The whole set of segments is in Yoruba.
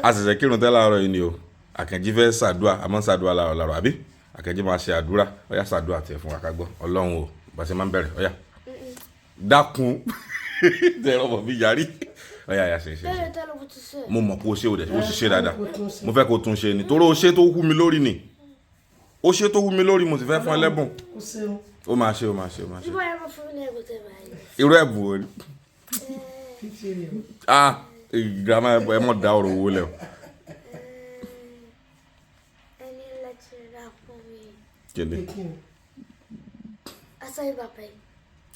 a sì ṣe kírun tẹ́ láàárọ̀ yìí ni o Àkànjí fẹ́ ṣàdúrà àmọ́ ṣàdúrà láàárọ̀ àbí Àkànjí máa ṣe àdúrà ọ̀yá ṣàdúrà tiẹ̀ fún wa ká gbọ́ Ọlọ́run o bá ṣe máa ń bẹ̀rẹ̀ ọ̀yá dákun tẹ ọmọ mi yarí ọ̀yá ya ṣe mo mọ̀ pé o ṣe o dẹ̀ o ṣiṣẹ́ dáadáa mo fẹ́ kó tún ṣe ni torí o ṣe tó wú mi lórí ni o ṣe tó wú mi lórí mo sì fẹ́ fún ẹ lẹ́bùn ó máa ṣe irú ẹ̀bùn o ni girama ẹ mọ̀ dá ọ̀rọ̀ owó lẹ̀ o.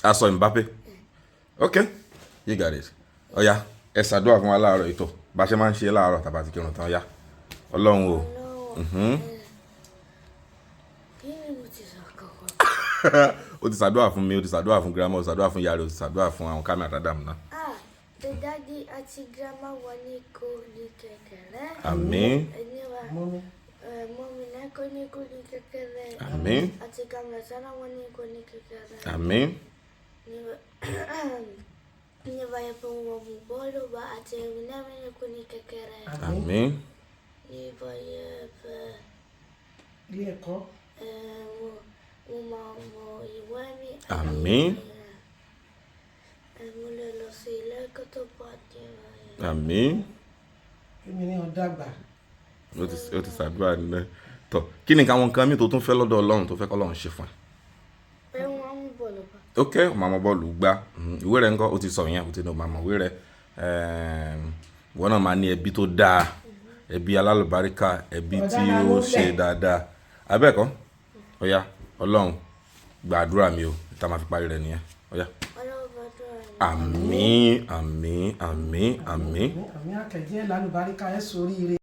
Aṣọ Mbappe. Okay, you got it. Ọ̀yá ẹ ṣàdúrà fún wa láàárọ̀ ètò bá ṣe máa ń ṣe láàárọ̀ tàbá ti kírun tán ọ̀yá Ọlọ́run o. O ti ṣàdúrà fún mi, o ti ṣàdúrà fún girama, o ti ṣàdúrà fún yàrá, o ti ṣàdúrà fún àwọn kámẹ́rà tádàmù náà. Daddy àti grandma wà ní kò ní kékeré. Àmín. Mommy náà kò ní kékeré. Àmín. Àti kámẹ́rà sára wà ní kò ní kékeré. Àmín. Ní báyìí fún wọn mú bọ́ọ̀lù bá àti ẹ̀mí náà ní kò ní kékeré. Àmín. Ní báyìí fẹ́. Ilé ẹ̀kọ́. Mo máa mọ ìwé mi. Àmín. Mo lè lọ sí ilé ẹ̀kọ́ tó bá dé. Àmín. Èmi ni ọ̀dàgbà. O ti ṣàdúrà nílẹ̀ tọ́ kí ni káwọn nǹkan mi tó tún fẹ́ lọ́dọ̀ Ọlọ́run tó fẹ́ kọ́ Ọlọ́run ṣe fún ẹ. Pé wọ́n mú bọ́ọ̀lù bá. Ok ọmọ àmọ́ bọ́ọ̀lù gbá ìwé rẹ̀ ńkọ́ o ti sọ yẹn o ti ní ọmọ àmọ́ ìwé rẹ̀ wọn náà máa ní ẹbí tó dáa ẹbí alálùbáríkà ẹbí tí ó ṣe dáadáa abẹ́ẹ̀kọ́ ọ̀yá Ọlọ́run gbàdúrà mi o tá a máa fi parí rẹ̀ nìyẹn ọ̀yá. Àmín àmín àmín àmín. Àmín Àkànjí lálùbáríkà ẹ̀ sórí ire.